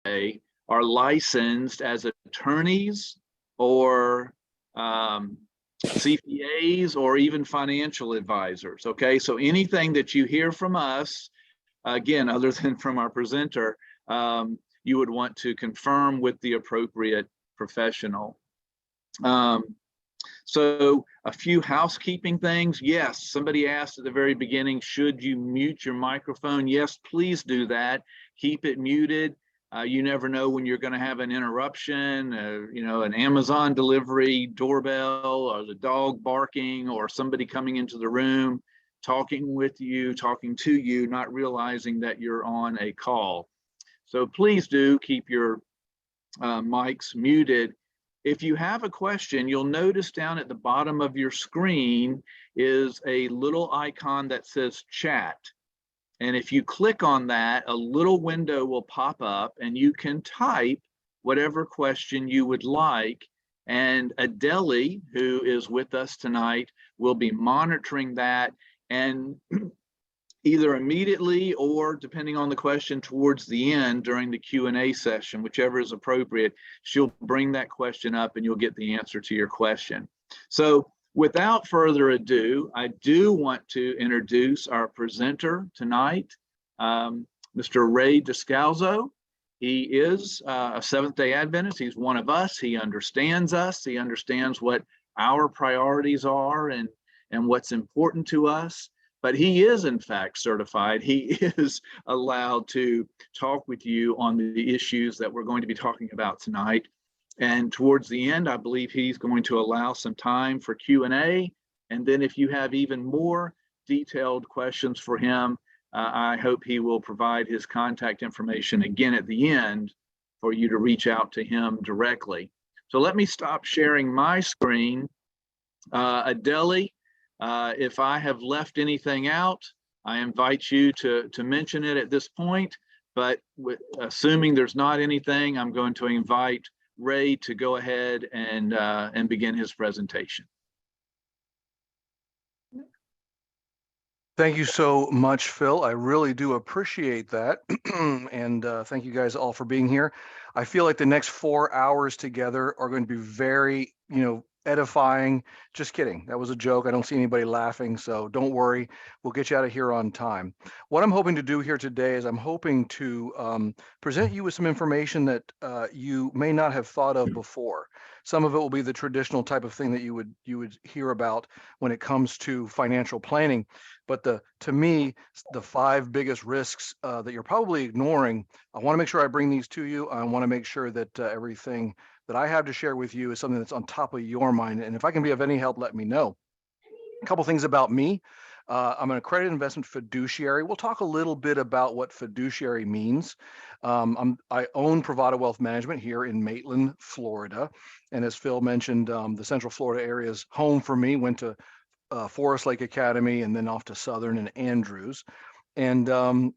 are licensed as attorneys or CPAs or even financial advisors. Okay, so anything that you hear from us, again, other than from our presenter, you would want to confirm with the appropriate professional. So a few housekeeping things. Yes, somebody asked at the very beginning, should you mute your microphone? Yes, please do that. Keep it muted. You never know when you're going to have an interruption, an Amazon delivery doorbell, or the dog barking, or somebody coming into the room, talking with you, talking to you, not realizing that you're on a call. So please do keep your mics muted. If you have a question, you'll notice down at the bottom of your screen is a little icon that says chat. And if you click on that, a little window will pop up and you can type whatever question you would like. And Adele, who is with us tonight, will be monitoring that, and either immediately or, depending on the question, towards the end during the Q&A session, whichever is appropriate, she'll bring that question up and you'll get the answer to your question. So without further ado, I do want to introduce our presenter tonight, Mr. Ray Descalso. He is a Seventh-day Adventist. He's one of us. He understands us. He understands what our priorities are and what's important to us. But he is, in fact, certified. He is allowed to talk with you on the issues that we're going to be talking about tonight. And towards the end, I believe he's going to allow some time for Q&A. And then if you have even more detailed questions for him, I hope he will provide his contact information again at the end for you to reach out to him directly. So let me stop sharing my screen. Adele, if I have left anything out, I invite you to mention it at this point, but assuming there's not anything, I'm going to invite Ray to go ahead and begin his presentation. Thank you so much, Phil. I really do appreciate that. And thank you guys all for being here. I feel like the next 4 hours together are going to be very, edifying. Just kidding. That was a joke. I don't see anybody laughing, so don't worry. We'll get you out of here on time. What I'm hoping to do here today is I'm hoping to present you with some information that you may not have thought of before. Some of it will be the traditional type of thing that you would hear about when it comes to financial planning. But to me, the 5 biggest risks that you're probably ignoring, I want to make sure I bring these to you. I want to make sure that everything that I have to share with you is something that's on top of your mind. And if I can be of any help, let me know. A couple things about me. I'm an accredited investment fiduciary. We'll talk a little bit about what fiduciary means. I own Pravada Wealth Management here in Maitland, Florida. And as Phil mentioned, the Central Florida area is home for me. Went to Forest Lake Academy and then off to Southern and Andrews. And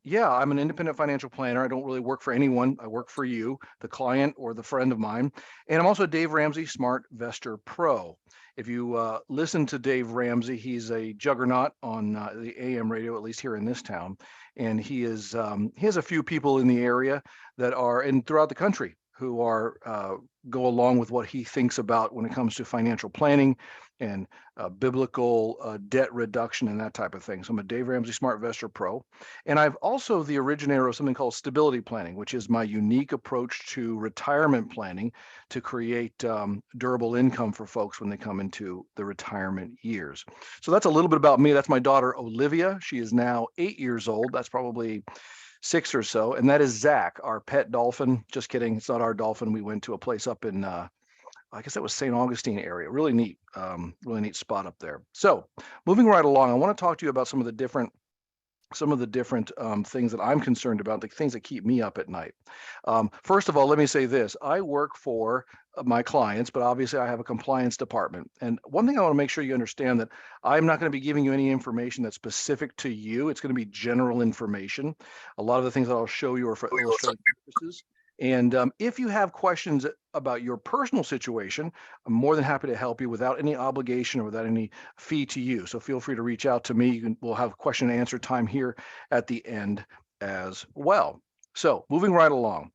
yeah, I'm an independent financial planner. I don't really work for anyone. I work for you, the client or the friend of mine. And I'm also a Dave Ramsey Smart Vestor Pro. If you listen to Dave Ramsey, he's a juggernaut on the AM radio, at least here in this town. And he has a few people in the area that are, and throughout the country, who are go along with what he thinks about when it comes to financial planning and biblical debt reduction and that type of thing. So I'm a Dave Ramsey Smart Vestor Pro. And I've also the originator of something called stability planning, which is my unique approach to retirement planning to create durable income for folks when they come into the retirement years. So that's a little bit about me. That's my daughter, Olivia. She is now 8 years old. That's probably 6 or so. And that is Zach, our pet dolphin. Just kidding. It's not our dolphin. We went to a place up in, I guess that was St. Augustine area. Really neat spot up there. So moving right along, I want to talk to you about some of the different things that I'm concerned about, the things that keep me up at night. First of all, let me say this. I work for my clients, but obviously I have a compliance department. And one thing I want to make sure you understand that I'm not going to be giving you any information that's specific to you. It's going to be general information. A lot of the things that I'll show you are for illustrative purposes. And if you have questions about your personal situation, I'm more than happy to help you without any obligation or without any fee to you. So feel free to reach out to me. We'll have question and answer time here at the end as well. So moving right along.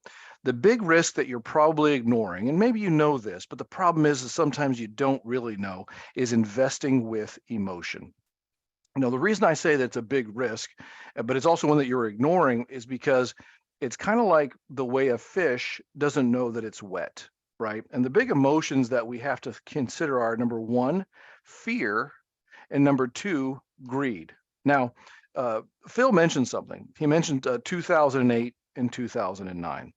The big risk that you're probably ignoring, and maybe you know this, but the problem is that sometimes you don't really know, is investing with emotion. The reason I say that's a big risk, but it's also one that you're ignoring, is because it's kind of like the way a fish doesn't know that it's wet, right? And the big emotions that we have to consider are, number one, fear, and number two, greed. Now, Phil mentioned something. He mentioned 2008 and 2009.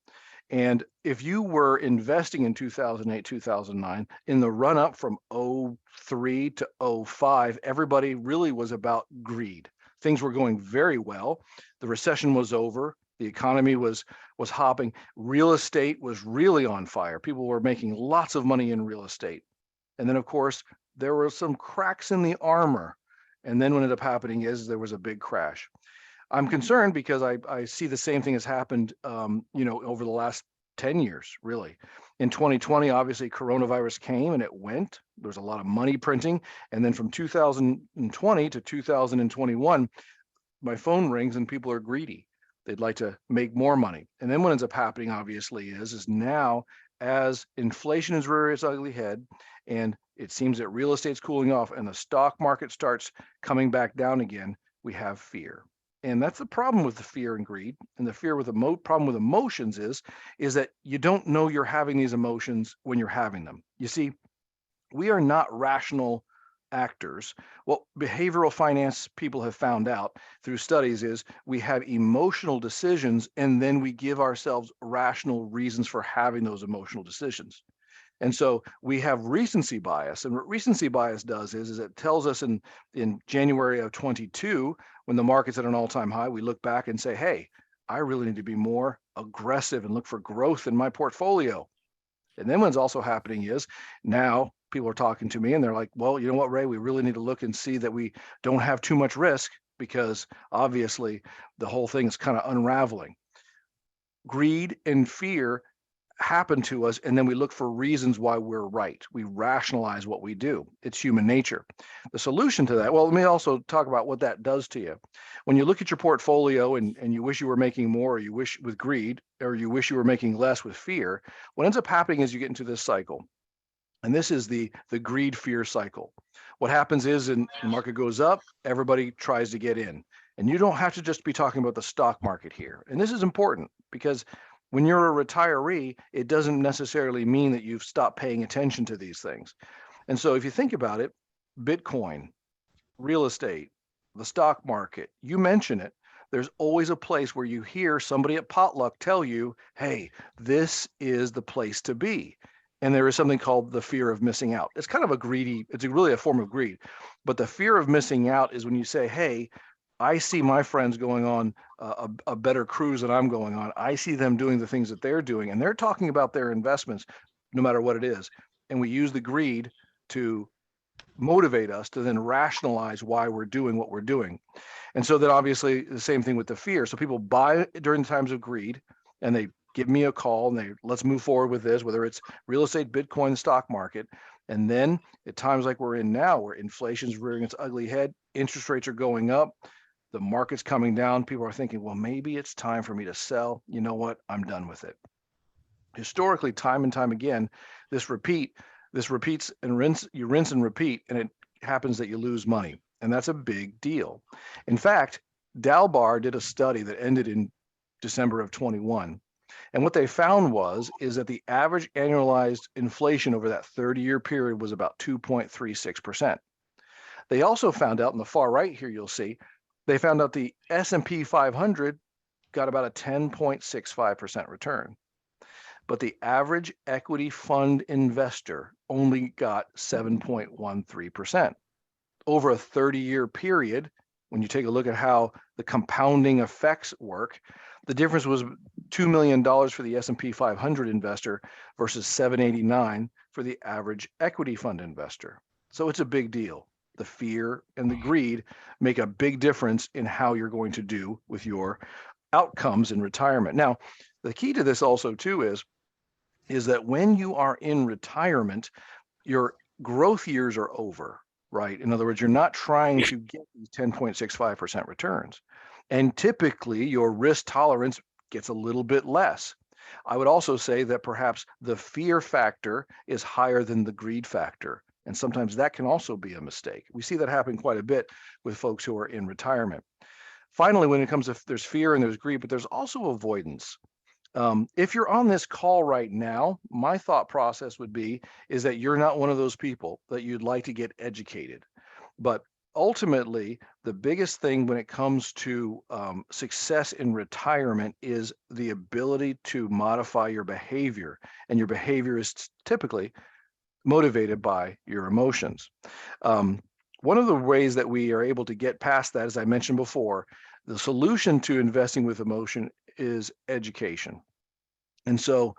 And if you were investing in 2008, 2009, in the run up from '03 to '05, everybody really was about greed. Things were going very well. The recession was over. The economy was hopping. Real estate was really on fire. People were making lots of money in real estate. And then, of course, there were some cracks in the armor. And then what ended up happening is there was a big crash. I'm concerned because I see the same thing has happened, over the last 10 years, really. In 2020, obviously, coronavirus came and it went. There was a lot of money printing. And then from 2020 to 2021, my phone rings and people are greedy. They'd like to make more money. And then what ends up happening, obviously, is now as inflation is rearing its ugly head, and it seems that real estate's cooling off and the stock market starts coming back down again, we have fear. And that's the problem with the fear and greed. And the fear with the problem with emotions is that you don't know you're having these emotions when you're having them. You see, we are not rational actors. What behavioral finance people have found out through studies is we have emotional decisions, and then we give ourselves rational reasons for having those emotional decisions. And so we have recency bias. And what recency bias does is it tells us in January of 22, when the market's at an all-time high, we look back and say, hey, I really need to be more aggressive and look for growth in my portfolio. And then what's also happening is now people are talking to me and they're like, well, you know what, Ray, we really need to look and see that we don't have too much risk, because obviously the whole thing is kind of unraveling. Greed and fear happen to us, and then we look for reasons why we're right. We rationalize what we do. It's human nature. The solution to that, well, let me also talk about what that does to you. When you look at your portfolio and you wish you were making more, or you wish with greed, or you wish you were making less with fear, what ends up happening is you get into this cycle. And this is the greed fear cycle. What happens is, in the market goes up, everybody tries to get in. And you don't have to just be talking about the stock market here. And this is important, because when you're a retiree, it doesn't necessarily mean that you've stopped paying attention to these things. And so if you think about it, Bitcoin, real estate, the stock market, you mention it, there's always a place where you hear somebody at potluck tell you, hey, this is the place to be. And there is something called the fear of missing out. It's kind of it's really a form of greed. But the fear of missing out is when you say, hey, I see my friends going on a better cruise than I'm going on. I see them doing the things that they're doing, and they're talking about their investments, no matter what it is. And we use the greed to motivate us to then rationalize why we're doing what we're doing. And so then obviously the same thing with the fear. So people buy during times of greed, and they give me a call and they, let's move forward with this, whether it's real estate, Bitcoin, the stock market. And then at times like we're in now, where inflation's rearing its ugly head, interest rates are going up, the market's coming down, people are thinking, well, maybe it's time for me to sell. You know what? I'm done with it. Historically, time and time again, this repeats and you rinse and repeat, and it happens that you lose money. And that's a big deal. In fact, Dalbar did a study that ended in December of 21. And what they found is that the average annualized inflation over that 30-year period was about 2.36%. They also found out in the far right here, you'll see, they found out the S&P 500 got about a 10.65% return. But the average equity fund investor only got 7.13%. Over a 30-year period, when you take a look at how the compounding effects work, the difference was $2 million for the S&P 500 investor versus $789 for the average equity fund investor. So it's a big deal. The fear and the greed make a big difference in how you're going to do with your outcomes in retirement. Now, the key to this also too is that when you are in retirement, your growth years are over, right? In other words, you're not trying to get these 10.65% returns. And typically your risk tolerance gets a little bit less. I would also say that perhaps the fear factor is higher than the greed factor. And sometimes that can also be a mistake. We see that happen quite a bit with folks who are in retirement. Finally, when it comes to there's fear and there's greed, but there's also avoidance. If you're on this call right now, my thought process would be is that you're not one of those people that you'd like to get educated. But ultimately, the biggest thing when it comes to success in retirement is the ability to modify your behavior. And your behavior is typically motivated by your emotions. One of the ways that we are able to get past that, as I mentioned before, the solution to investing with emotion is education. And so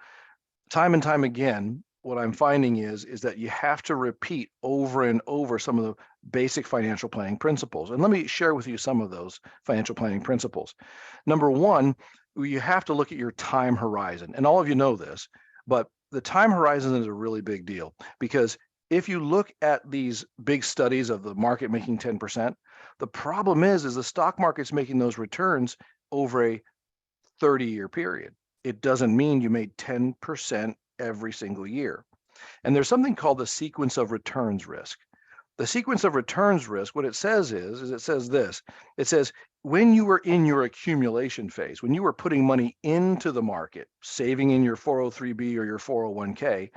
time and time again, what I'm finding is that you have to repeat over and over some of the basic financial planning principles. And let me share with you some of those financial planning principles. Number one, you have to look at your time horizon. And all of you know this, but the time horizon is a really big deal because if you look at these big studies of the market making 10%, the problem is the stock market's making those returns over a 30-year period. It doesn't mean you made 10% every single year. And there's something called the sequence of returns risk. The sequence of returns risk, what it says is it says this. It says when you were in your accumulation phase, when you were putting money into the market, saving in your 403b or your 401k,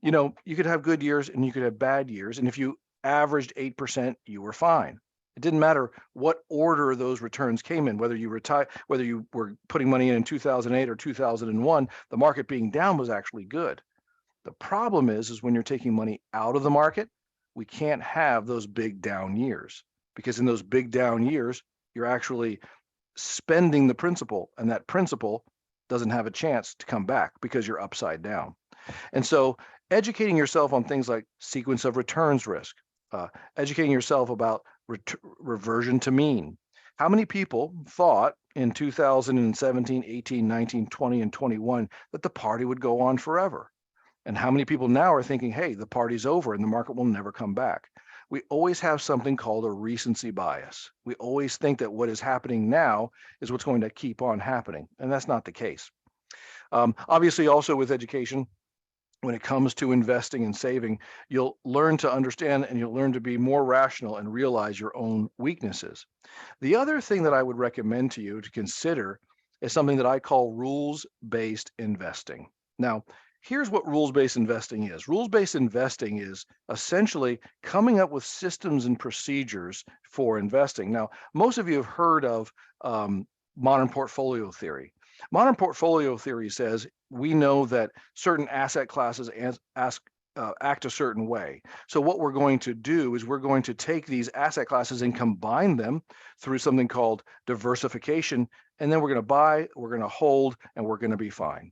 you could have good years and you could have bad years. And if you averaged 8%, you were fine. It didn't matter what order those returns came in, whether you were putting money in 2008 or 2001, the market being down was actually good. The problem is when you're taking money out of the market, we can't have those big down years because in those big down years, you're actually spending the principal and that principal doesn't have a chance to come back because you're upside down. And so educating yourself on things like sequence of returns risk, educating yourself about reversion to mean. How many people thought in 2017, 18, 19, 20, and 21 that the party would go on forever? And how many people now are thinking, hey, the party's over and the market will never come back? We always have something called a recency bias. We always think that what is happening now is what's going to keep on happening. And that's not the case. Obviously, also with education, when it comes to investing and saving, you'll learn to understand and you'll learn to be more rational and realize your own weaknesses. The other thing that I would recommend to you to consider is something that I call rules-based investing. Now, here's what rules-based investing is. Rules-based investing is essentially coming up with systems and procedures for investing. Now, most of you have heard of modern portfolio theory. Modern portfolio theory says we know that certain asset classes act a certain way. So what we're going to do is we're going to take these asset classes and combine them through something called diversification, and then we're going to buy, we're going to hold, and we're going to be fine.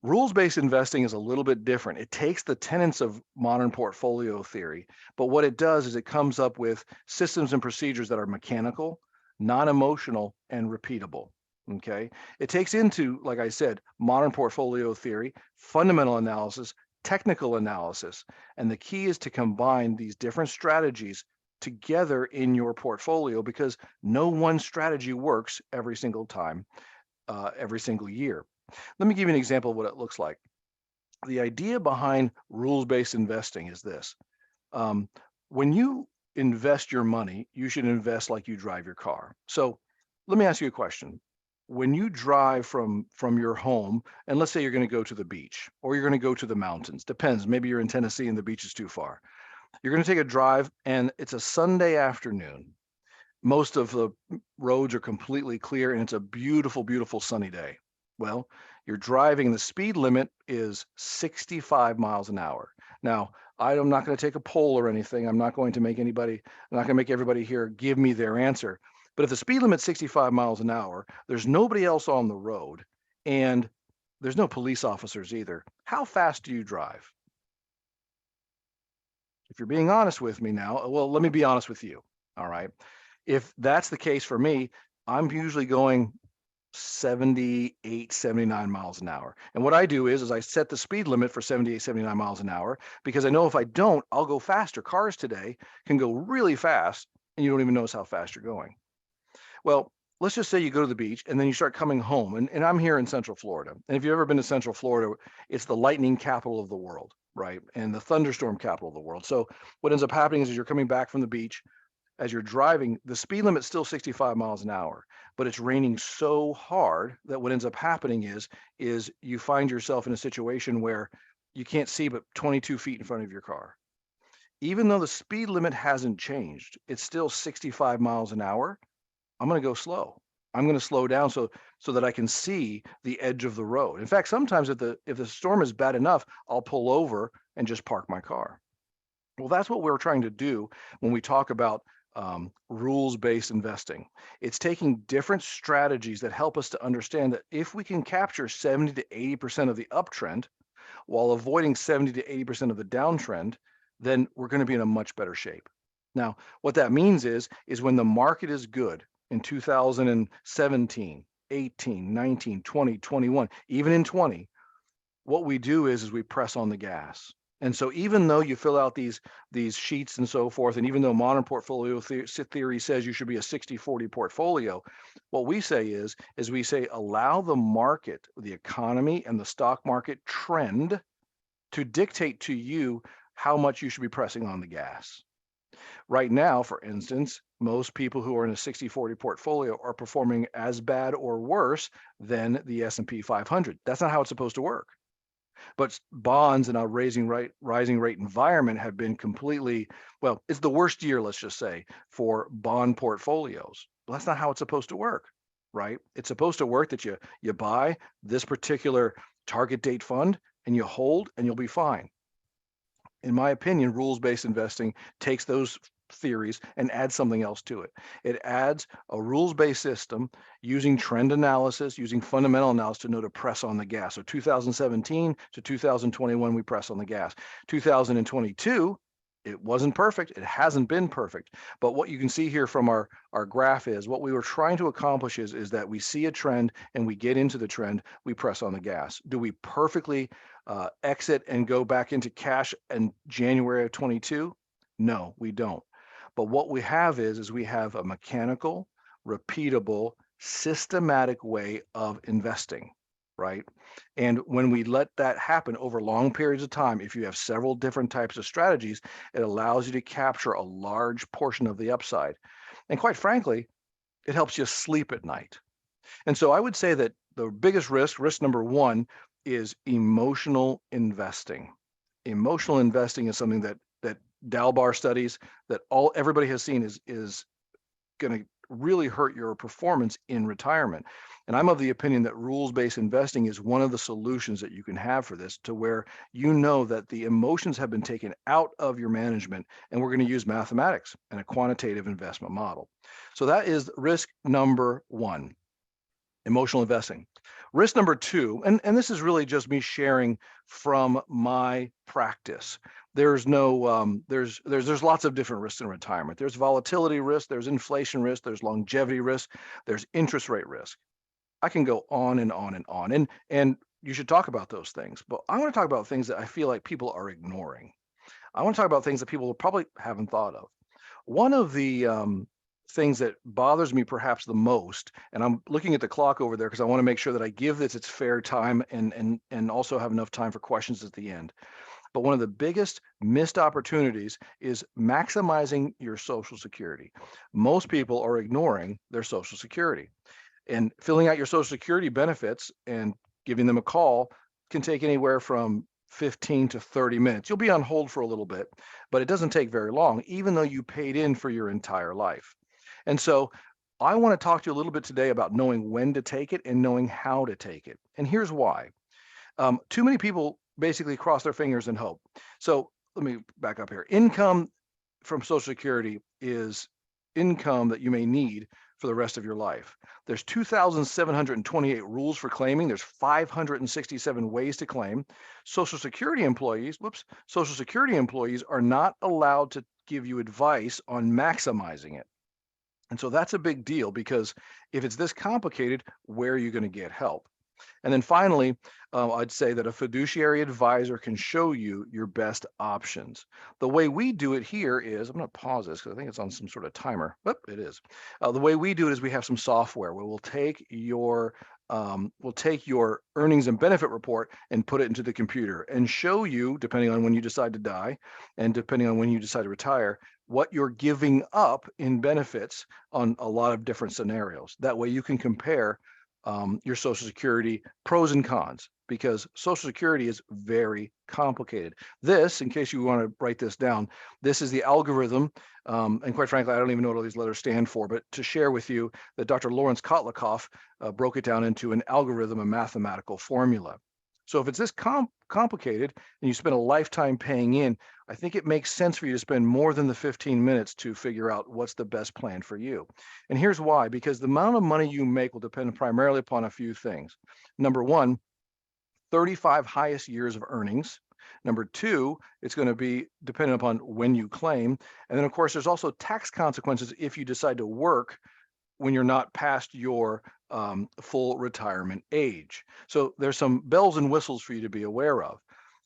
Rules-based investing is a little bit different. It takes the tenets of modern portfolio theory, but what it does is it comes up with systems and procedures that are mechanical, non-emotional, and repeatable. Okay. It takes into, like I said, modern portfolio theory, fundamental analysis, technical analysis. And the key is to combine these different strategies together in your portfolio because no one strategy works every single time, every single year. Let me give you an example of what it looks like. The idea behind rules-based investing is this. When you invest your money, you should invest like you drive your car. So let me ask you a question. When you drive from your home, and let's say you're going to go to the beach or you're going to go to the mountains, depends, maybe you're in Tennessee and the beach is too far. You're going to take a drive and it's a Sunday afternoon. Most of the roads are completely clear and it's a beautiful, beautiful sunny day. Well, you're driving, the speed limit is 65 miles an hour. Now, I'm not going to take a poll or anything. I'm not going to make everybody here give me their answer. But if the speed limit's 65 miles an hour, there's nobody else on the road and there's no police officers either. How fast do you drive? If you're being honest with me now, well, let me be honest with you. All right. If that's the case for me, I'm usually going 78, 79 miles an hour. And what I do is I set the speed limit for 78, 79 miles an hour because I know if I don't, I'll go faster. Cars today can go really fast and you don't even notice how fast you're going. Well, let's just say you go to the beach and then you start coming home. And I'm here in Central Florida. And if you've ever been to Central Florida, it's the lightning capital of the world, right? And the thunderstorm capital of the world. So what ends up happening is you're coming back from the beach, as you're driving, the speed limit's still 65 miles an hour, but it's raining so hard that what ends up happening is you find yourself in a situation where you can't see but 22 feet in front of your car. Even though the speed limit hasn't changed, it's still 65 miles an hour. I'm going to go slow. I'm going to slow down so that I can see the edge of the road. In fact, sometimes if the storm is bad enough, I'll pull over and just park my car. Well, that's what we're trying to do when we talk about rules-based investing. It's taking different strategies that help us to understand that if we can capture 70 to 80% of the uptrend while avoiding 70 to 80% of the downtrend, then we're going to be in a much better shape. Now, what that means is when the market is good in 2017, 18, 19, 20, 21, even in 20, what we do is we press on the gas. And so even though you fill out these sheets and so forth, and even though modern portfolio theory says you should be a 60-40 portfolio, what we say is we say allow the market, the economy and the stock market trend to dictate to you how much you should be pressing on the gas. Right now, for instance, most people who are in a 60-40 portfolio are performing as bad or worse than the S&P 500. That's not how it's supposed to work. But bonds in a rising rate environment have been completely, well, it's the worst year, let's just say, for bond portfolios. Well, that's not how it's supposed to work, right? It's supposed to work that you buy this particular target date fund and you hold and you'll be fine. In my opinion, rules-based investing takes those theories and adds something else to it. It adds a rules-based system using trend analysis, using fundamental analysis to know to press on the gas. So 2017 to 2021, we press on the gas. 2022, it wasn't perfect. It hasn't been perfect. But what you can see here from our graph is what we were trying to accomplish is that we see a trend and we get into the trend, we press on the gas. Do we perfectly exit and go back into cash in January of 22? No, we don't. But what we have is we have a mechanical, repeatable, systematic way of investing, right? And when we let that happen over long periods of time, if you have several different types of strategies, it allows you to capture a large portion of the upside. And quite frankly, it helps you sleep at night. And so I would say that the biggest risk number one, is emotional investing. Emotional investing is something that Dalbar studies that everybody has seen is going to really hurt your performance in retirement. And I'm of the opinion that rules-based investing is one of the solutions that you can have for this, to where you know that the emotions have been taken out of your management, and we're going to use mathematics and a quantitative investment model. So that is risk number one, emotional investing. Risk number two, and this is really just me sharing from my practice. There's no there's lots of different risks in retirement. There's volatility risk, there's inflation risk, there's longevity risk, there's interest rate risk. I can go on and on and on, and you should talk about those things. But I want to talk about things that I feel like people are ignoring. I want to talk about things that people probably haven't thought of. One of the things that bothers me perhaps the most, and I'm looking at the clock over there because I want to make sure that I give this its fair time and also have enough time for questions at the end. But one of the biggest missed opportunities is maximizing your Social Security. Most people are ignoring their Social Security, and filling out your Social Security benefits and giving them a call can take anywhere from 15 to 30 minutes. You'll be on hold for a little bit, but it doesn't take very long, even though you paid in for your entire life. And so I want to talk to you a little bit today about knowing when to take it and knowing how to take it. And here's why. Too many people basically cross their fingers and hope. So let me back up here. Income from Social Security is income that you may need for the rest of your life. There's 2,728 rules for claiming. There's 567 ways to claim. Social Security employees are not allowed to give you advice on maximizing it. And so that's a big deal, because if it's this complicated, where are you going to get help? And then finally, I'd say that a fiduciary advisor can show you your best options. The way we do it here is, I'm going to pause this because I think it's on some sort of timer. Whoop, it is. The way we do it is we have some software where we'll take your earnings and benefit report and put it into the computer and show you, depending on when you decide to die and depending on when you decide to retire, what you're giving up in benefits on a lot of different scenarios. That way you can compare your Social Security pros and cons, because Social Security is very complicated. This, in case you want to write this down, this is the algorithm. And quite frankly, I don't even know what all these letters stand for, but to share with you that Dr. Lawrence Kotlikoff broke it down into an algorithm, a mathematical formula. So if it's this complicated and you spend a lifetime paying in, I think it makes sense for you to spend more than the 15 minutes to figure out what's the best plan for you. And here's why: because the amount of money you make will depend primarily upon a few things. Number one, 35 highest years of earnings. Number two, it's going to be dependent upon when you claim. And then, of course, there's also tax consequences if you decide to work when you're not past your full retirement age. So there's some bells and whistles for you to be aware of.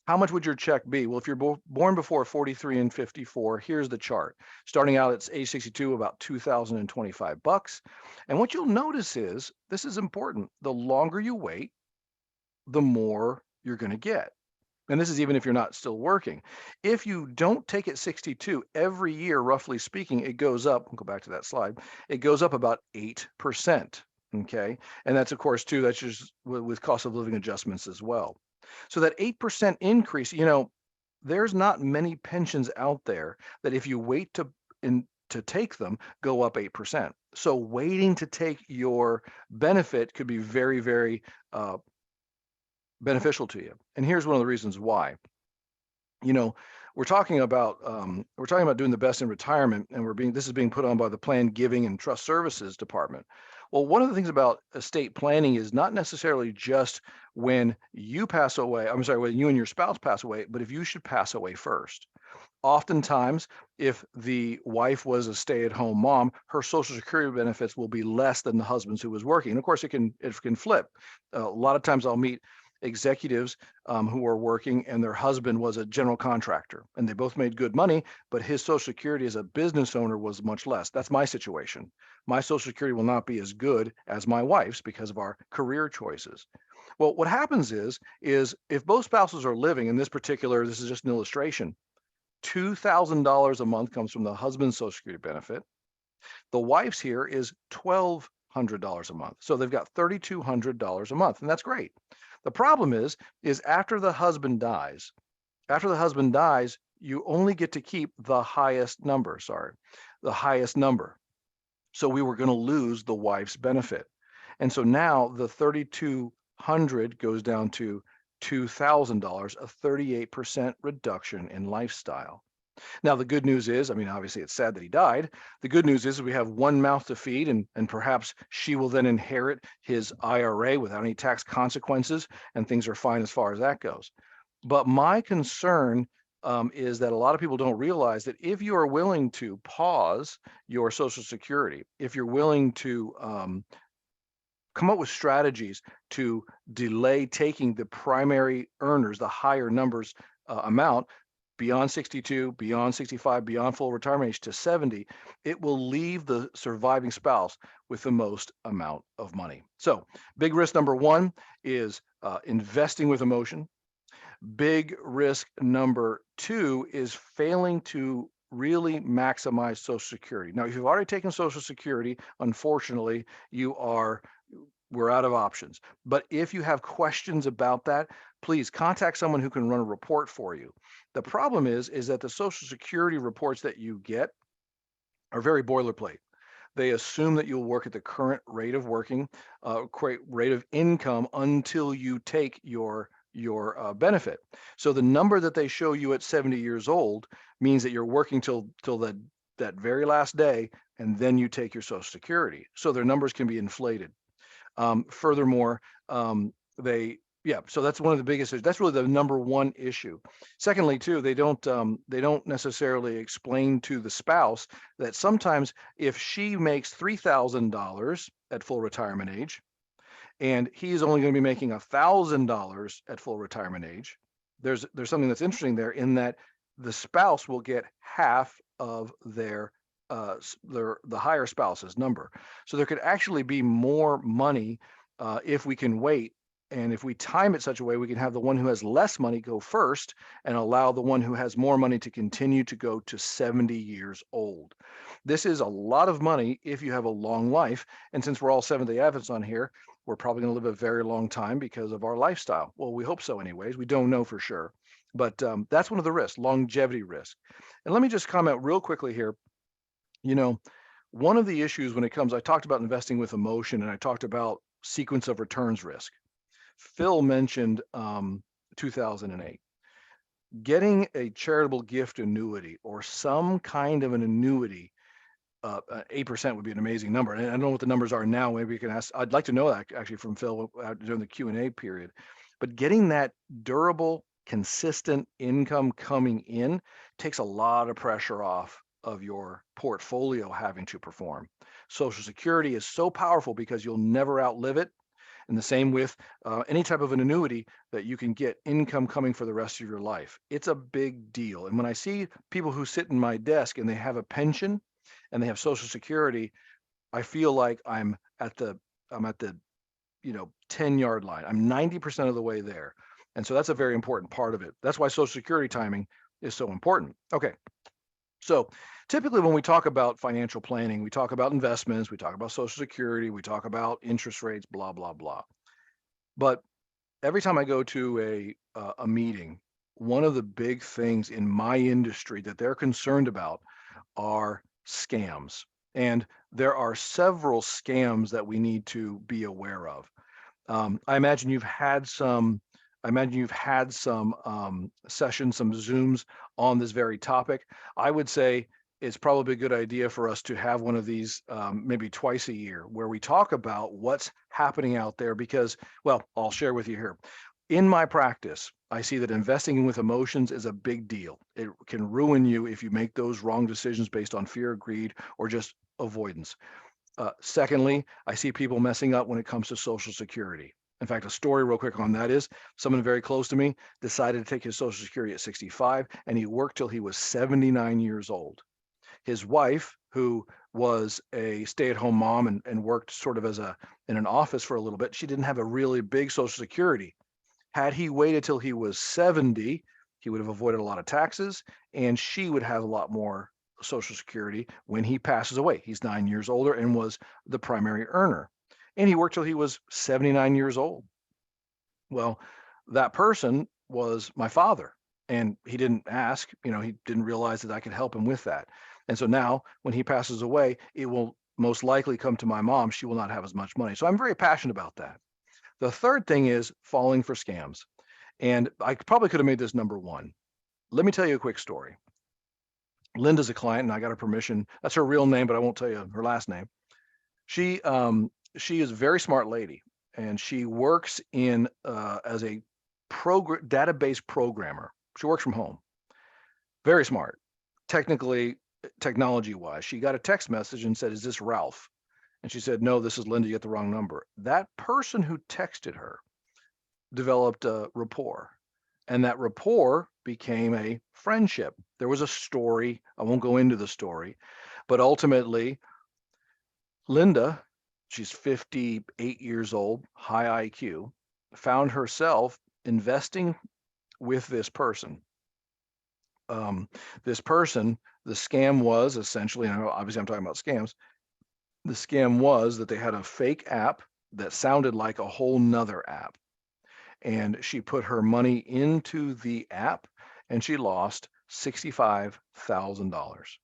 How much would your check be? Well, if you're born before 43 and 54, here's the chart. Starting out at age 62, about $2,025. And what you'll notice is, this is important, the longer you wait, the more you're going to get. And this is even if you're not still working. If you don't take it 62, every year, roughly speaking, it goes up. We'll go back to that slide. It goes up about 8%. Okay. And that's, of course, too, that's just with cost of living adjustments as well. So that 8% increase, there's not many pensions out there that if you wait to take them, go up 8%. So waiting to take your benefit could be very, very beneficial to you. And here's one of the reasons why. We're talking about doing the best in retirement, and this is being put on by the Plan Giving and Trust Services Department. Well, one of the things about estate planning is not necessarily just when you pass away, when you and your spouse pass away, but if you should pass away first. Oftentimes, if the wife was a stay-at-home mom, her Social Security benefits will be less than the husband's who was working. And of course, it can flip. A lot of times I'll meet executives who are working and their husband was a general contractor and they both made good money, but his Social Security as a business owner was much less. That's my situation. My Social Security will not be as good as my wife's because of our career choices. Well, what happens is if both spouses are living, in this is just an illustration, $2,000 a month comes from the husband's Social Security benefit. The wife's here is $1,200 a month. So they've got $3,200 a month, and that's great. The problem is after the husband dies, you only get to keep the highest number. So we were going to lose the wife's benefit. And so now the $3,200 goes down to $2,000, a 38% reduction in lifestyle. Now, the good news is, obviously it's sad that he died. The good news is we have one mouth to feed, and perhaps she will then inherit his IRA without any tax consequences, and things are fine as far as that goes. But my concern is that a lot of people don't realize that if you are willing to pause your Social Security, if you're willing to come up with strategies to delay taking the primary earners, the higher numbers amount, beyond 62, beyond 65, beyond full retirement age to 70, it will leave the surviving spouse with the most amount of money. So big risk number one is investing with emotion. Big risk number two is failing to really maximize Social Security. Now, if you've already taken Social Security, unfortunately, we're out of options. But if you have questions about that, please contact someone who can run a report for you. The problem is that the Social Security reports that you get are very boilerplate. They assume that you'll work at the current rate of working, rate of income until you take your benefit. So the number that they show you at 70 years old means that you're working till that very last day, and then you take your Social Security. So their numbers can be inflated. Furthermore, so that's one of the biggest issues. That's really the number one issue. Secondly, too, they don't necessarily explain to the spouse that sometimes if she makes $3,000 at full retirement age, and he's only going to be making $1,000 at full retirement age. There's something that's interesting there in that the spouse will get half of the higher spouse's number. So there could actually be more money if we can wait. And if we time it such a way, we can have the one who has less money go first and allow the one who has more money to continue to go to 70 years old. This is a lot of money if you have a long life. And since we're all Seventh-day Adventists on here, we're probably going to live a very long time because of our lifestyle. Well, we hope so anyways. We don't know for sure. But that's one of the risks, longevity risk. And let me just comment real quickly here. You know, one of the issues when it comes, I talked about investing with emotion and I talked about sequence of returns risk. Phil mentioned 2008. Getting a charitable gift annuity or some kind of an annuity, 8% would be an amazing number. And I don't know what the numbers are now. Maybe you can ask. I'd like to know that actually from Phil during the Q&A period. But getting that durable, consistent income coming in takes a lot of pressure off of your portfolio having to perform. Social Security is so powerful because you'll never outlive it. And the same with any type of an annuity that you can get income coming for the rest of your life. It's a big deal. And when I see people who sit in my desk and they have a pension and they have Social Security, I feel like I'm at the 10-yard line. I'm 90% of the way there. And so that's a very important part of it. That's why Social Security timing is so important. Okay. So typically when we talk about financial planning, we talk about investments, we talk about Social Security, we talk about interest rates, blah, blah, blah. But every time I go to a meeting, one of the big things in my industry that they're concerned about are scams. And there are several scams that we need to be aware of. I imagine you've had some sessions, some Zooms on this very topic. I would say it's probably a good idea for us to have one of these maybe twice a year where we talk about what's happening out there because, well, I'll share with you here. In my practice, I see that investing with emotions is a big deal. It can ruin you if you make those wrong decisions based on fear, greed, or just avoidance. Secondly, I see people messing up when it comes to Social Security. In fact, a story real quick on that is someone very close to me decided to take his Social Security at 65, and he worked till he was 79 years old. His wife, who was a stay-at-home mom and worked sort of in an office for a little bit, she didn't have a really big Social Security. Had he waited till he was 70, he would have avoided a lot of taxes, and she would have a lot more Social Security when he passes away. He's 9 years older and was the primary earner. And he worked till he was 79 years old. Well, that person was my father, and he didn't ask, he didn't realize that I could help him with that. And so now when he passes away, it will most likely come to my mom. She will not have as much money. So I'm very passionate about that. The third thing is falling for scams. And I probably could have made this number one. Let me tell you a quick story. Linda's a client, and I got her permission. That's her real name, but I won't tell you her last name. She is a very smart lady, and she works in as a database programmer. She works from home. Very smart, technology-wise. She got a text message and said, "Is this Ralph?" And she said, "No, this is Linda. You got the wrong number." That person who texted her developed a rapport, and that rapport became a friendship. There was a story. I won't go into the story, but ultimately, Linda, she's 58 years old, high IQ, found herself investing with this person. This person, the scam was essentially, and obviously I'm talking about scams, the scam was that they had a fake app that sounded like a whole nother app. And she put her money into the app and she lost $65,000.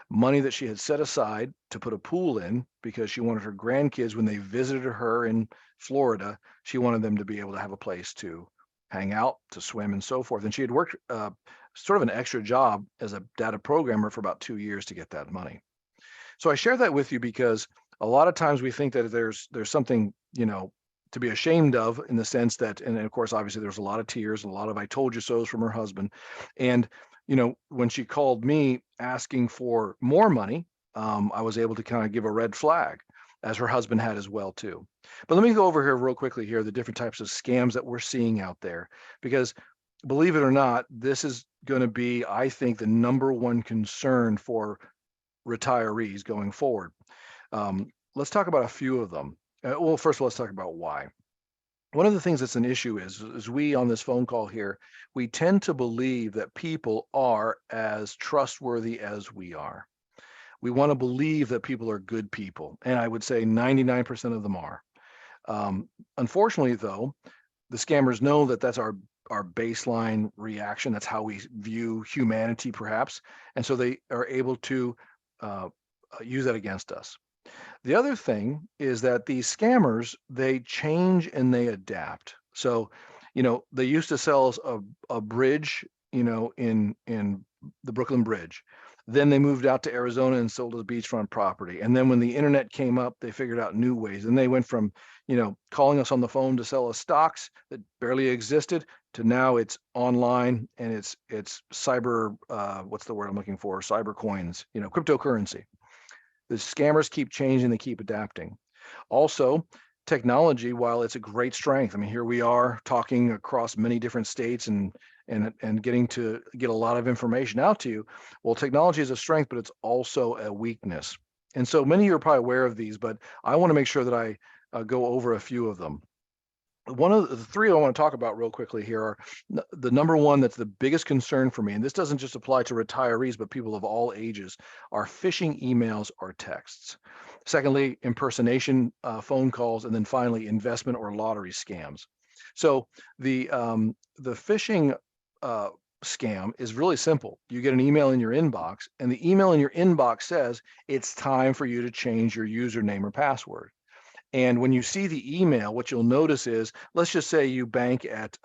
Money that she had set aside to put a pool in because she wanted her grandkids, when they visited her in Florida, she wanted them to be able to have a place to hang out, to swim, and so forth. And she had worked sort of an extra job as a data programmer for about 2 years to get that money. So I share that with you because a lot of times we think that there's something, to be ashamed of, in the sense that, and of course, obviously there's a lot of tears and a lot of "I told you so's" from her husband. And, when she called me asking for more money, I was able to kind of give a red flag. as her husband had as well too. But let me go over here real quickly here, the different types of scams that we're seeing out there, because believe it or not, this is going to be, I think, the number one concern for retirees going forward. Let's talk about a few of them. Well, first of all, let's talk about why. One of the things that's an issue is we on this phone call here, we tend to believe that people are as trustworthy as we are. We want to believe that people are good people, and I would say 99% of them are. Unfortunately, though, the scammers know that that's our baseline reaction. That's how we view humanity, perhaps, and so they are able to use that against us. The other thing is that these scammers, they change and they adapt. So, they used to sell us a bridge, in the Brooklyn Bridge. Then they moved out to Arizona and sold us beachfront property. And then when the internet came up, they figured out new ways. And they went from, calling us on the phone to sell us stocks that barely existed to now it's online and it's cyber, what's the word I'm looking for? Cyber coins, cryptocurrency. The scammers keep changing, they keep adapting. Also, technology, while it's a great strength, I mean, here we are talking across many different states and getting to get a lot of information out to you. Well, technology is a strength, but it's also a weakness. And so many of you are probably aware of these, but I want to make sure that I go over a few of them. One of the three I want to talk about real quickly here are the number one that's the biggest concern for me, and this doesn't just apply to retirees, but people of all ages, are phishing emails or texts. Secondly, impersonation phone calls, and then finally, investment or lottery scams. So the phishing scam is really simple. You get an email in your inbox, and the email in your inbox says it's time for you to change your username or password. And when you see the email, what you'll notice is, let's just say you bank at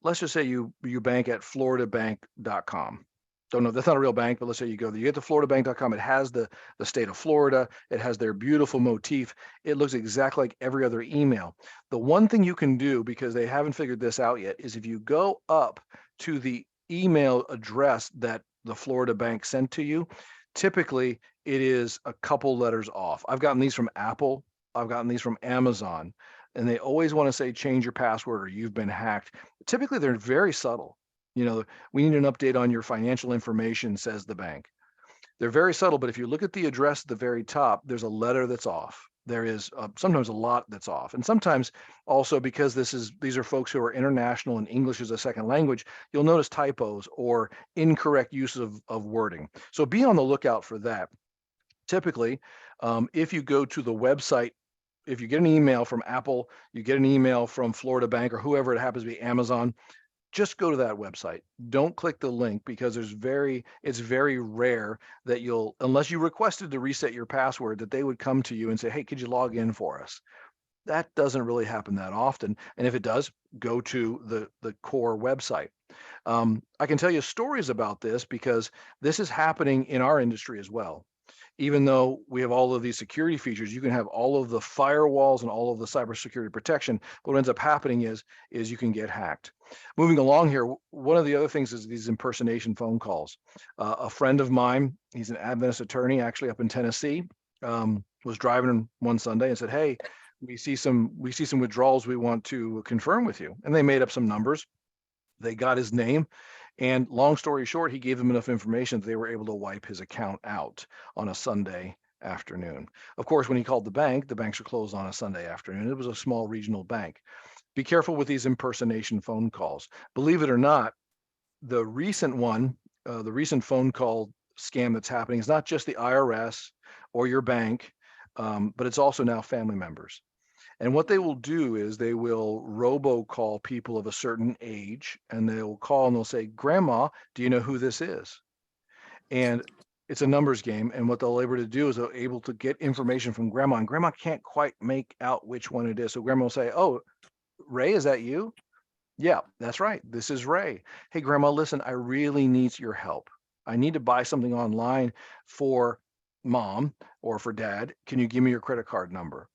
let's just say you bank at floridabank.com. Don't know, that's not a real bank, but let's say you go there, you get to floridabank.com. It has the state of Florida, it has their beautiful motif. It looks exactly like every other email. The one thing you can do, because they haven't figured this out yet, is if you go up to the email address that the Florida bank sent to you, typically it is a couple letters off. I've gotten these from Apple, I've gotten these from Amazon, and they always want to say change your password or you've been hacked. Typically they're very subtle. We need an update on your financial information, says the bank. They're very subtle, but if you look at the address at the very top, there's a letter that's off. There is sometimes a lot that's off. And sometimes also, because these are folks who are international and English is a second language, you'll notice typos or incorrect use of wording. So be on the lookout for that. Typically, if you go to the website, if you get an email from Apple, you get an email from Florida Bank or whoever it happens to be, Amazon, just go to that website. Don't click the link, because it's very rare that unless you requested to reset your password, that they would come to you and say, hey, could you log in for us? That doesn't really happen that often. And if it does, go to the core website. I can tell you stories about this because this is happening in our industry as well. Even though we have all of these security features, you can have all of the firewalls and all of the cybersecurity protection. But what ends up happening is you can get hacked. Moving along here, one of the other things is these impersonation phone calls. A friend of mine, he's an Adventist attorney, actually up in Tennessee, was driving one Sunday and said, "Hey, we see some withdrawals we want to confirm with you." And they made up some numbers. They got his name. And long story short, he gave them enough information that they were able to wipe his account out on a Sunday afternoon. Of course, when he called the banks are closed on a Sunday afternoon. It was a small regional bank. Be careful with these impersonation phone calls. Believe it or not, the recent phone call scam that's happening is not just the IRS or your bank, but it's also now family members. And what they will do is they will robocall people of a certain age, and they'll call and they'll say, "Grandma, do you know who this is?" And it's a numbers game. And what they'll able to do is they're able to get information from grandma, and grandma can't quite make out which one it is. So grandma will say, "Oh, Ray, is that you?" "Yeah, that's right. This is Ray. Hey, grandma, listen, I really need your help. I need to buy something online for mom or for dad. Can you give me your credit card number?"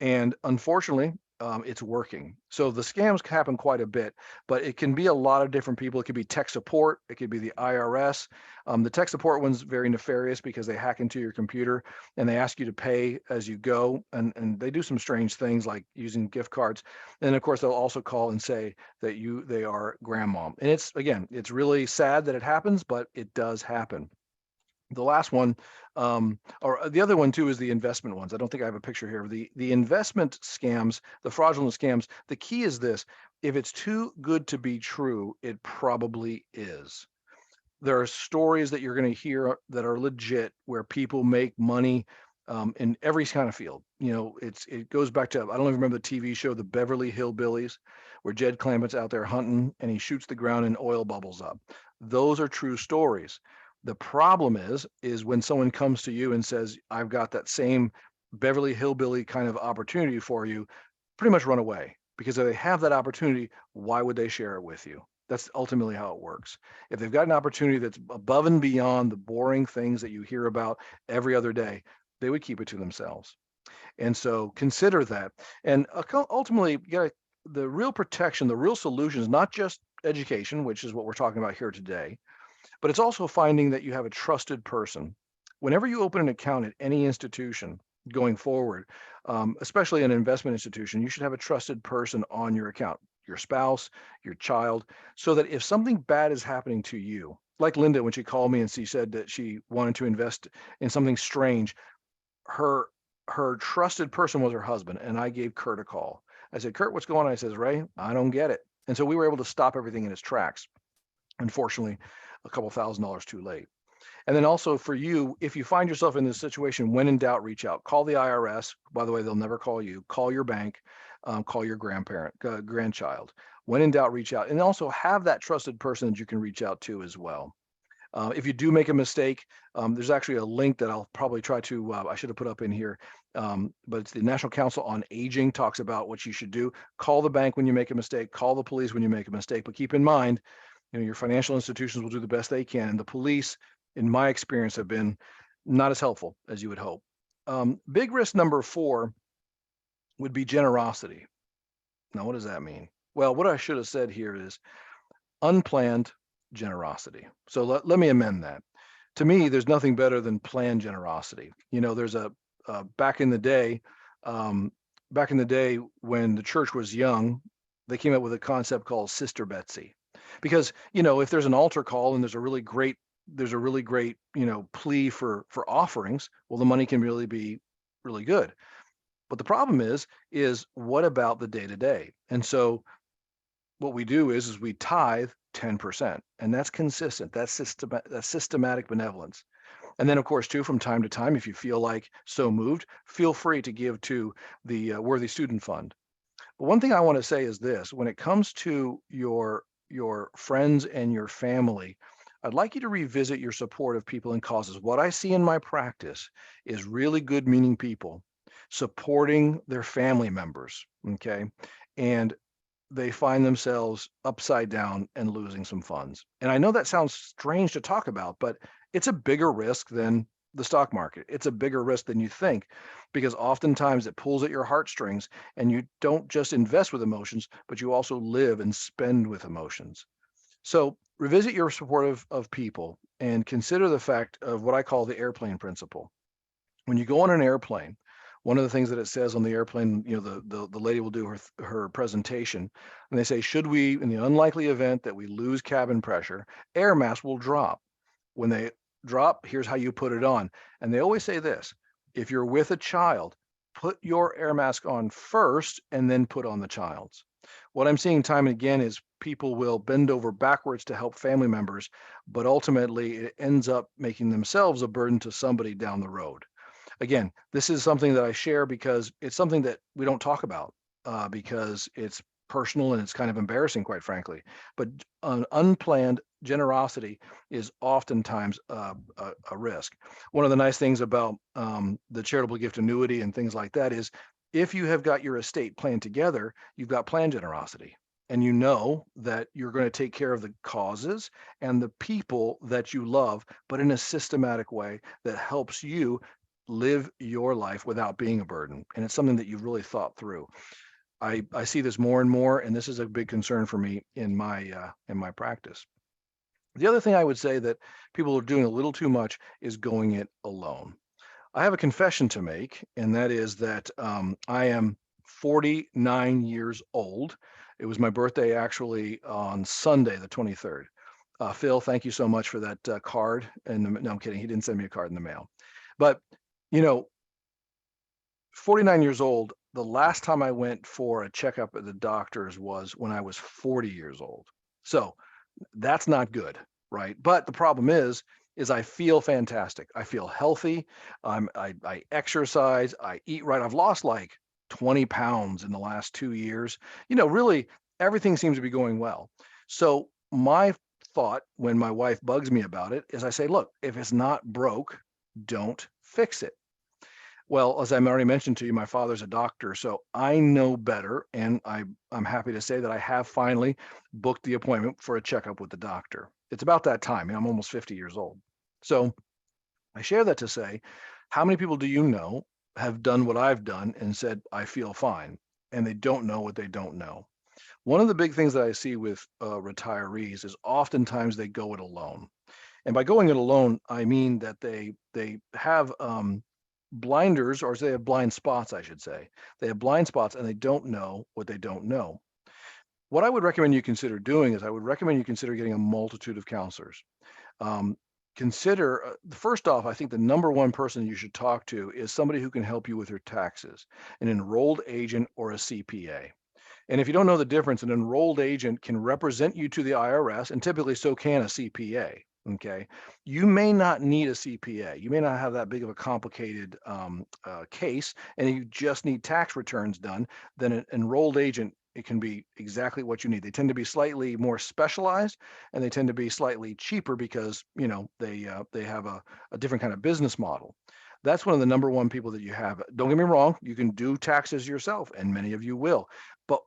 And unfortunately, it's working. So the scams happen quite a bit, but it can be a lot of different people. It could be tech support. It could be the IRS. The tech support one's very nefarious because they hack into your computer and they ask you to pay as you go. And they do some strange things like using gift cards. And of course, they'll also call and say that they are grandmom. And it's really sad that it happens, but it does happen. The last one, or the other one too, is the investment ones. I don't think I have a picture here. The investment scams, the fraudulent scams. The key is this: if it's too good to be true, it probably is. There are stories that you're going to hear that are legit, where people make money in every kind of field. It goes back to, I don't even remember the TV show, The Beverly Hillbillies, where Jed Clampett's out there hunting and he shoots the ground and oil bubbles up. Those are true stories. The problem is when someone comes to you and says, I've got that same Beverly Hillbilly kind of opportunity for you, pretty much run away, because if they have that opportunity, why would they share it with you? That's ultimately how it works. If they've got an opportunity that's above and beyond the boring things that you hear about every other day, they would keep it to themselves. And so consider that. And ultimately, you got the real protection, the real solution is not just education, which is what we're talking about here today, but it's also finding that you have a trusted person. Whenever you open an account at any institution going forward, especially an investment institution, you should have a trusted person on your account, your spouse, your child, so that if something bad is happening to you, like Linda, when she called me and she said that she wanted to invest in something strange, her her trusted person was her husband, and I gave Kurt a call. I said, Kurt, what's going on? He says, Ray, I don't get it. And so we were able to stop everything in its tracks. Unfortunately, a couple $1,000s too late. And then also for you, if you find yourself in this situation, when in doubt, reach out. Call the IRS. By the way, they'll never call you. Call your bank. Call your grandchild. When in doubt, reach out. And also have that trusted person that you can reach out to as well. If you do make a mistake, there's actually a link that I'll probably try to, I should have put up in here, but it's the National Council on Aging talks about what you should do. Call the bank when you make a mistake. Call the police when you make a mistake. But keep in mind, your financial institutions will do the best they can. And the police, in my experience, have been not as helpful as you would hope. Big risk number 4 would be generosity. Now, what does that mean? Well, what I should have said here is unplanned generosity. So let me amend that. To me, there's nothing better than planned generosity. There's back in the day, when the church was young, they came up with a concept called Sister Betsy. Because, if there's an altar call and there's a really great plea for offerings, well, the money can really be really good. But the problem is what about the day to day? And so what we do is we tithe 10%, and that's consistent. That's systematic benevolence. And then, of course, too, from time to time, if you feel like so moved, feel free to give to the Worthy Student Fund. But one thing I want to say is this: when it comes to your friends and your family, I'd like you to revisit your support of people and causes. What I see in my practice is really good meaning people supporting their family members, okay? And they find themselves upside down and losing some funds. And I know that sounds strange to talk about, but it's a bigger risk than the stock market. It's a bigger risk than you think, because oftentimes it pulls at your heartstrings, and you don't just invest with emotions, but you also live and spend with emotions. So revisit your support of people and consider the fact of what I call the airplane principle. When you go on an airplane, one of the things that it says on the airplane, the lady will do her presentation, and they say, should we, in the unlikely event that we lose cabin pressure, air mask will drop. When they drop, here's how you put it on. And they always say this: if you're with a child, put your air mask on first and then put on the child's. What I'm seeing time and again is people will bend over backwards to help family members, but ultimately it ends up making themselves a burden to somebody down the road. Again, this is something that I share because it's something that we don't talk about, because it's personal and it's kind of embarrassing, quite frankly. But an unplanned generosity is oftentimes a risk. One of the nice things about the charitable gift annuity and things like that is, if you have got your estate planned together, you've got planned generosity. And you know that you're going to take care of the causes and the people that you love, but in a systematic way that helps you live your life without being a burden. And it's something that you've really thought through. I see this more and more, and this is a big concern for me in my practice. The other thing I would say that people are doing a little too much is going it alone. I have a confession to make, and that is that I am 49 years old. It was my birthday actually on Sunday, the 23rd. Phil, thank you so much for that card. And no, I'm kidding. He didn't send me a card in the mail. But, you know, 49 years old, the last time I went for a checkup at the doctor's was when I was 40 years old. So that's not good, right? But the problem is I feel fantastic. I feel healthy. I exercise. I eat right. I've lost like 20 pounds in the last 2 years. Really everything seems to be going well. So my thought when my wife bugs me about it is I say, look, if it's not broke, don't fix it. Well, as I already mentioned to you, my father's a doctor, so I know better, and I'm happy to say that I have finally booked the appointment for a checkup with the doctor. It's about that time. I'm almost 50 years old. So I share that to say, how many people do you know have done what I've done and said, I feel fine, and they don't know what they don't know? One of the big things that I see with retirees is oftentimes they go it alone. And by going it alone, I mean that they have blinders, or they have blind spots, I should say. They have blind spots and they don't know what they don't know. What I would recommend you consider doing is I would recommend you consider getting a multitude of counselors. Um, consider first off, I think the number one person you should talk to is somebody who can help you with your taxes, an enrolled agent or a CPA. And if you don't know the difference, an enrolled agent can represent you to the IRS, and typically so can a CPA. Okay. You may not need a CPA. You may not have that big of a complicated case, and you just need tax returns done. Then an enrolled agent, it can be exactly what you need. They tend to be slightly more specialized, and they tend to be slightly cheaper because they have a different kind of business model. That's one of the number one people that you have. Don't get me wrong, you can do taxes yourself, and many of you will. But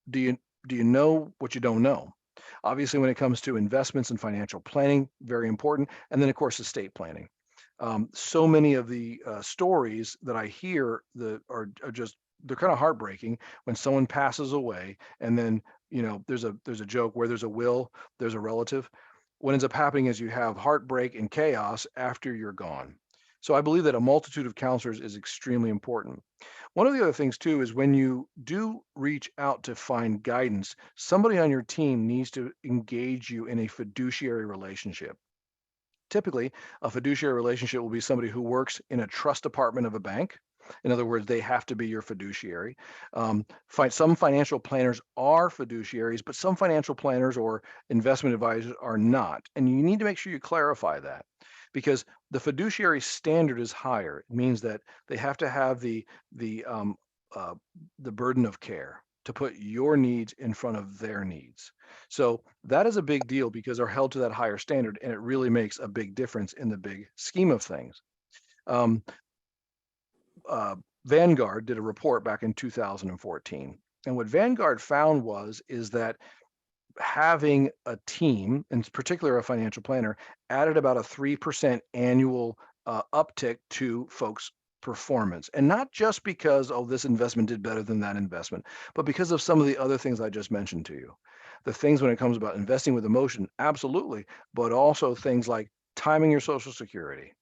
do you know what you don't know? Obviously, when it comes to investments and financial planning, very important. And then, of course, estate planning. So many of the stories that I hear that are just they're kind of heartbreaking when someone passes away, and then there's a joke where there's a will, there's a relative. What ends up happening is you have heartbreak and chaos after you're gone. So I believe that a multitude of counselors is extremely important. One of the other things too is when you do reach out to find guidance, somebody on your team needs to engage you in a fiduciary relationship. Typically, a fiduciary relationship will be somebody who works in a trust department of a bank. In other words, they have to be your fiduciary. Some financial planners are fiduciaries, but some financial planners or investment advisors are not. And you need to make sure you clarify that because the fiduciary standard is higher. It means that they have to have the uh, the burden of care to put your needs in front of their needs. So that is a big deal because they're held to that higher standard, and it really makes a big difference in the big scheme of things. Um, uh, Vanguard did a report back in 2014, and what Vanguard found is that having a team, in particular a financial planner, added about a 3% annual uptick to folks' performance. And not just because, oh, this investment did better than that investment, but because of some of the other things I just mentioned to you. The things when it comes about investing with emotion, absolutely, but also things like timing your Social Security,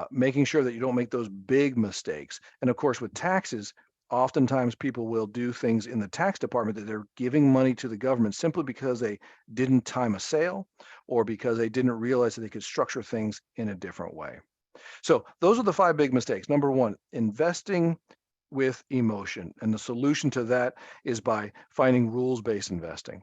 making sure that you don't make those big mistakes. And of course, with taxes, oftentimes people will do things in the tax department that they're giving money to the government simply because they didn't time a sale or because they didn't realize that they could structure things in a different way. So those are the five big mistakes. Number one, investing with emotion. And the solution to that is by finding rules-based investing.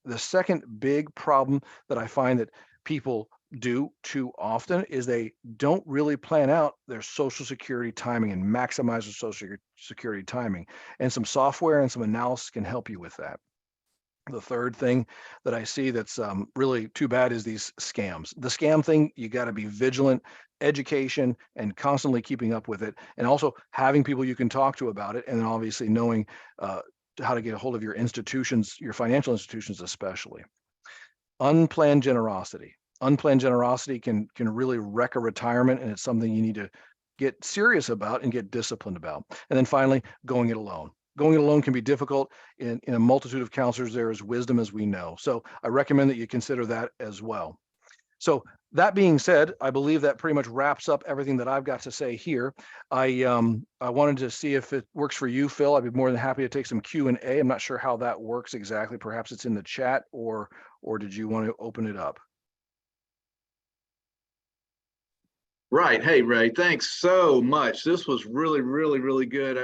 The second big problem that I find that people do too often is they don't really plan out their Social Security timing and maximize their Social Security timing. And some software and some analysis can help you with that. The third thing that I see that's really too bad is these scams. The scam thing, you got to be vigilant, education, and constantly keeping up with it, and also having people you can talk to about it, and then obviously knowing how to get a hold of your institutions, your financial institutions especially. Unplanned generosity. Unplanned generosity can really wreck a retirement, and it's something you need to get serious about and get disciplined about. And then finally, going it alone. going it alone can be difficult. In a multitude of counselors, there is wisdom, as we know. So I recommend that you consider that as well. So that being said, I believe that pretty much wraps up everything that I've got to say here. I wanted to see if it works for you, Phil. I'd be more than happy to take some Q&A. I'm not sure how that works exactly. Perhaps it's in the chat, or did you want to open it up? Right. Hey, Ray, thanks so much. This was really, really, really good.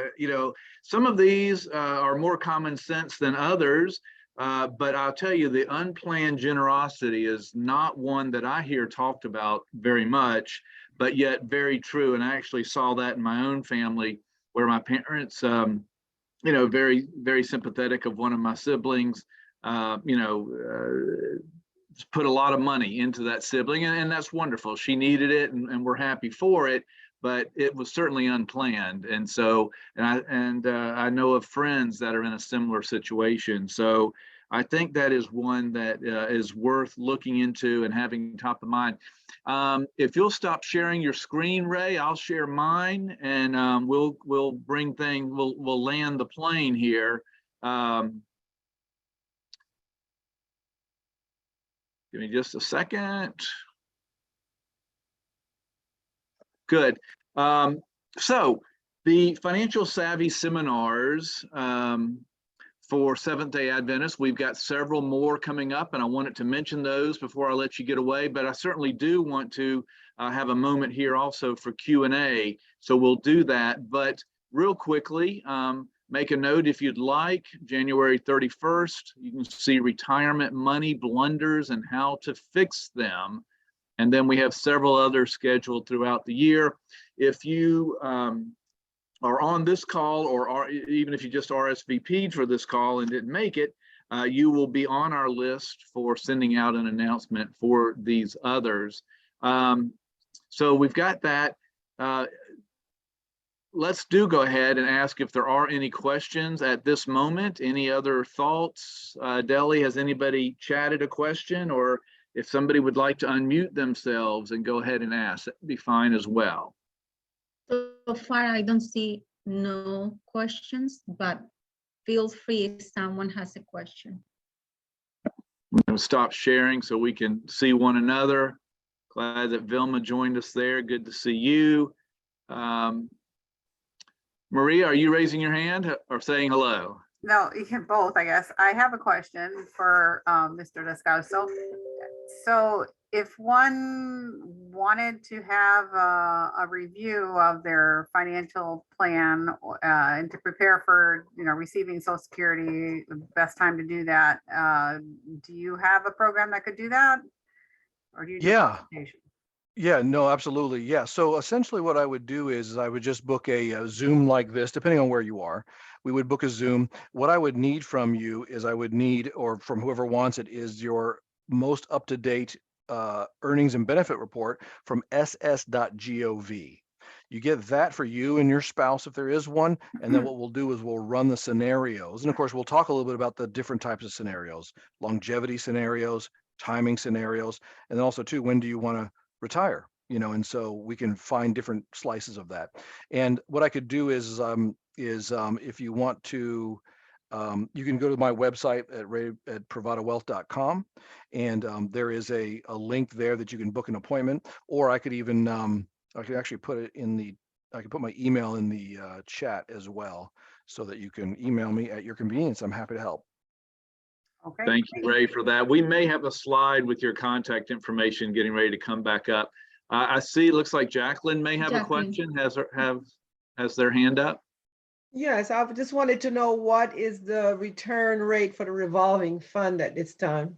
Some of these are more common sense than others, but I'll tell you, the unplanned generosity is not one that I hear talked about very much, but yet very true. And I actually saw that in my own family, where my parents, very, very sympathetic of one of my siblings, put a lot of money into that sibling, and that's wonderful. She needed it, and we're happy for it, but it was certainly unplanned. And so, I know of friends that are in a similar situation. So I think that is one that is worth looking into and having top of mind. If you'll stop sharing your screen, Ray, I'll share mine, and we'll land the plane here. Give me just a second. Good. So the Financial Savvy seminars for Seventh-day Adventists, we've got several more coming up, and I wanted to mention those before I let you get away, but I certainly do want to have a moment here also for Q&A, so we'll do that. But real quickly, make a note if you'd like, January 31st, you can see retirement money blunders and how to fix them. And then we have several others scheduled throughout the year. If you are on this call, or even if you just RSVP'd for this call and didn't make it, you will be on our list for sending out an announcement for these others. So we've got that. Let's go ahead and ask if there are any questions at this moment. Any other thoughts? Deli, has anybody chatted a question? Or if somebody would like to unmute themselves and go ahead and ask, that'd be fine as well. So far, I don't see no questions, but feel free if someone has a question. I'm going to stop sharing so we can see one another. Glad that Vilma joined us there. Good to see you. Maria, are you raising your hand or saying hello? No, you can both, I guess. I have a question for Mr. Descalso. So if one wanted to have a review of their financial plan and to prepare for, receiving Social Security, the best time to do that, do you have a program that could do that? Or do you do consultation? Yeah, no, absolutely. Yeah. So essentially what I would do is I would just book a Zoom like this, depending on where you are. We would book a Zoom. What I would need from you is or from whoever wants it, is your most up-to-date earnings and benefit report from ss.gov. You get that for you and your spouse if there is one. And then what we'll do is we'll run the scenarios. And of course, we'll talk a little bit about the different types of scenarios, longevity scenarios, timing scenarios, and then also too, when do you want to retire, and so we can find different slices of that. And what I could do is if you want to, you can go to my website at privadawealth.com, and there is a link there that you can book an appointment, or I could even I could actually put it I could put my email in the chat as well, so that you can email me at your convenience. I'm happy to help. Okay. Thank you, Ray, for that. We may have a slide with your contact information getting ready to come back up. I see, it looks like Jacqueline may have a question. Has their hand up? Yes, I just wanted to know, what is the return rate for the revolving fund at this time?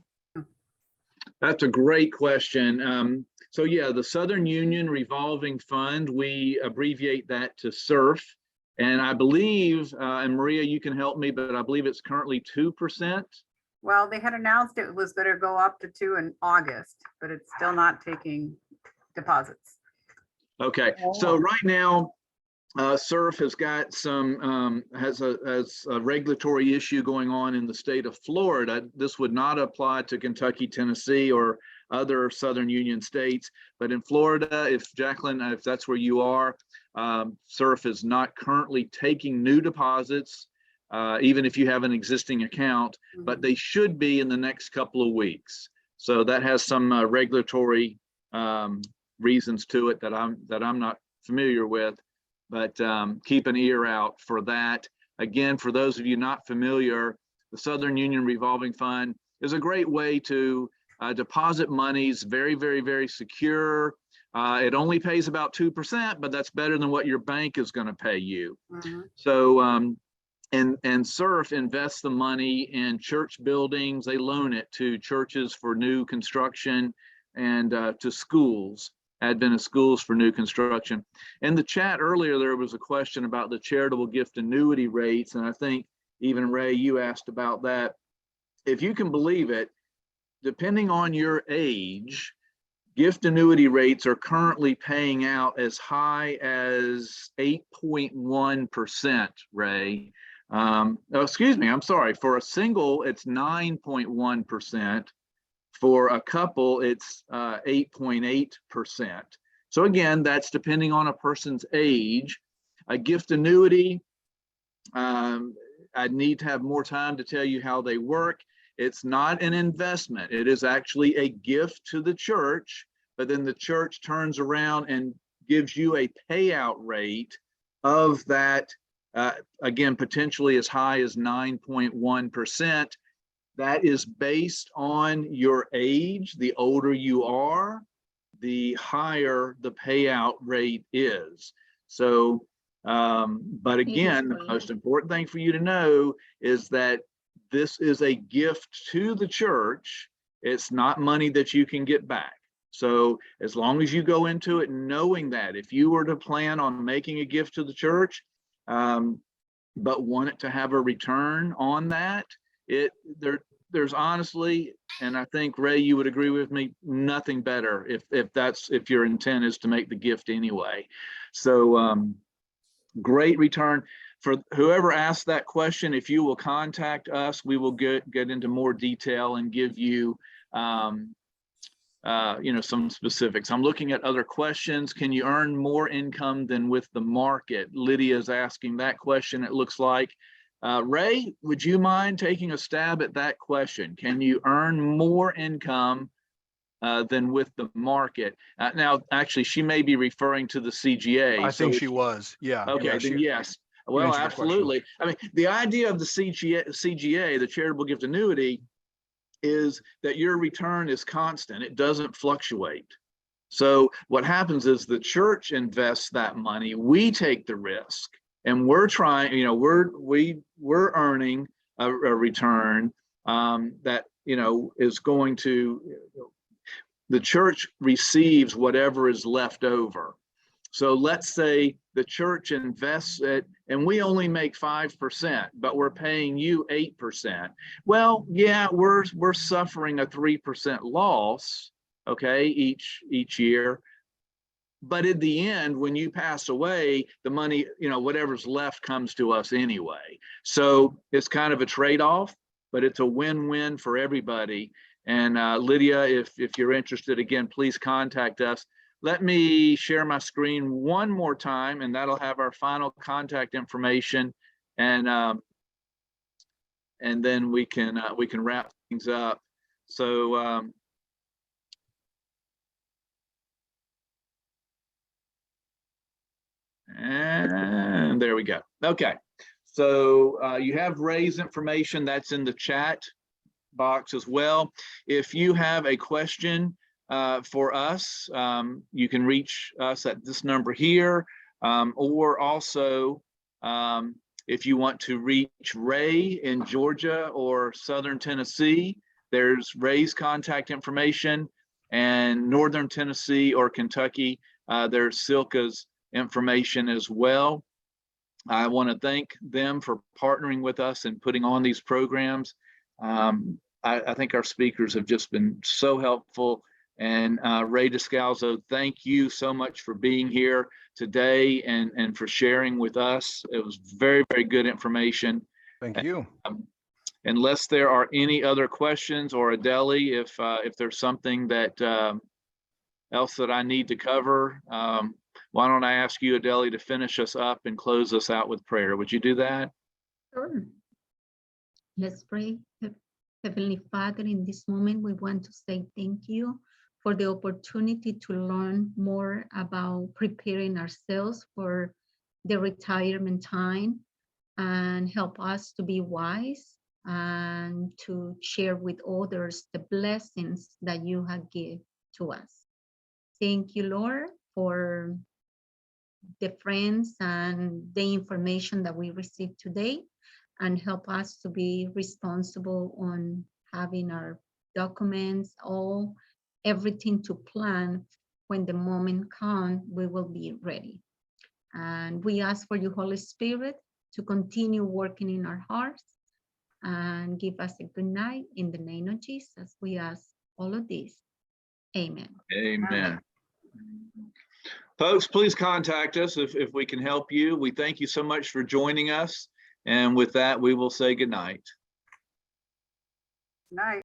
That's a great question. So yeah, the Southern Union Revolving Fund, we abbreviate that to SURF. And I believe, and Maria, you can help me, but I believe it's currently 2%. Well, they had announced it was going to go up to 2 in August, but it's still not taking deposits. Okay, so right now, SURF has got some has a regulatory issue going on in the state of Florida. This would not apply to Kentucky, Tennessee, or other Southern Union states, but in Florida, if Jacqueline, if that's where you are, SURF is not currently taking new deposits. even if you have an existing account, but they should be in the next couple of weeks. So that has some regulatory reasons to it that I'm not familiar with, but keep an ear out for that. Again, for those of you not familiar, the Southern Union Revolving Fund is a great way to deposit monies, very, very, very secure. It only pays about 2%, but that's better than what your bank is going to pay you. So, and SURF invests the money in church buildings. They loan it to churches for new construction and to schools, Adventist schools for new construction. In the chat earlier, there was a question about the charitable gift annuity rates. And I think even Ray, you asked about that. If you can believe it, depending on your age, gift annuity rates are currently paying out as high as 8.1%, Ray. Oh, excuse me, I'm sorry. For a single, it's 9.1%. For a couple, it's 8.8%. So again, that's depending on a person's age. A gift annuity, I'd need to have more time to tell you how they work. It's not an investment. It is actually a gift to the church, but then the church turns around and gives you a payout rate of that, again, potentially as high as 9.1%. That is based on your age. The older you are, the higher the payout rate is. So, but again, the most important thing for you to know is that this is a gift to the church. It's not money that you can get back. So as long as you go into it knowing that, if you were to plan on making a gift to the church, but want it to have a return on that, there's honestly, and I think Ray, you would agree with me, nothing better if your intent is to make the gift anyway. So great return. For whoever asked that question, if you will contact us, we will get into more detail and give you some specifics. I'm looking at other questions. Can you earn more income than with the market? Lydia is asking that question, it looks like. Ray, would you mind taking a stab at that question? Can you earn more income than with the market? Now, actually, she may be referring to the CGA. I think she was, yeah. Okay, yeah, then yes. Well, absolutely. I mean, the idea of the CGA, the charitable gift annuity, is that your return is constant. It doesn't fluctuate. So what happens is the church invests that money. We take the risk, and we're trying. We're earning a return that is going to. The church receives whatever is left over. So let's say the church invests it and we only make 5%, but we're paying you 8%. Well, yeah, we're suffering a 3% loss, okay, each year. But in the end, when you pass away, the money, whatever's left comes to us anyway. So it's kind of a trade-off, but it's a win-win for everybody. And Lydia, if you're interested, again, please contact us. Let me share my screen one more time, and that'll have our final contact information, and then we can wrap things up. So and there we go. Okay, so you have Ray's information. That's in the chat box as well. If you have a question for us, you can reach us at this number here, or also if you want to reach Ray in Georgia or Southern Tennessee, there's Ray's contact information, and Northern Tennessee or Kentucky, there's Silka's information as well. I want to thank them for partnering with us and putting on these programs. I think our speakers have just been so helpful. And Ray Descalso, thank you so much for being here today and for sharing with us. It was very, very good information. Thank you. Unless there are any other questions, or Adeli, if there's something that else that I need to cover, why don't I ask you, Adeli, to finish us up and close us out with prayer? Would you do that? Sure. Let's pray. Heavenly Father, in this moment, we want to say thank you for the opportunity to learn more about preparing ourselves for the retirement time and help us to be wise and to share with others the blessings that you have given to us. Thank you, Lord, for the friends and the information that we received today, and help us to be responsible on having our documents, everything to plan. When the moment comes, we will be ready. And we ask for you, Holy Spirit, to continue working in our hearts and give us a good night. In the name of Jesus, we ask all of this. Amen. Amen. Folks, please contact us if we can help you. We thank you so much for joining us. And with that, we will say good night. Night.